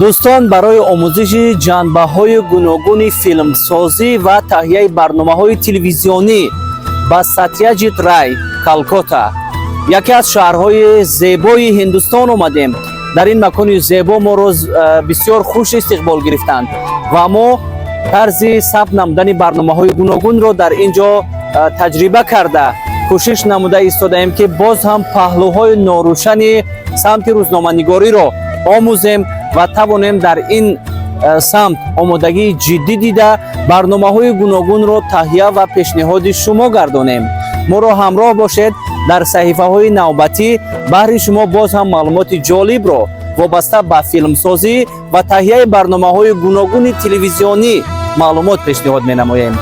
дӯстон барои омӯзиши ҷанбаҳои гуногуни филмсозӣ ва таҳияи барномаҳои телевизионӣ ба Сатьяҷит Рай, Калкотта, яке аз шаҳрҳои зебои Ҳиндустон омадем. дар ин макони зебо моро бисёр хуш истиқбол гирифтанд ва мо тарзи сабт намудани барномаҳои гуногунро дар ин ҷо таҷриба карда кӯшиш намуда истодаем, ки боз ҳам паҳлӯҳои норӯшани самти рӯзноманигориро омӯзем ва тавонем дар ин самт омодагии ҷиддӣ дида барномаҳои гуногунро таҳия ва пешниҳоди шумо гардонем. моро ҳамроҳ бошед дар саҳифаҳои навбатӣ. баҳри шумо боз ҳам маълумоти ҷолибро вобаста ба филмсозӣ ва таҳияи барномаҳои гуногуни телевизионӣ маълумот пешниҳод менамоем.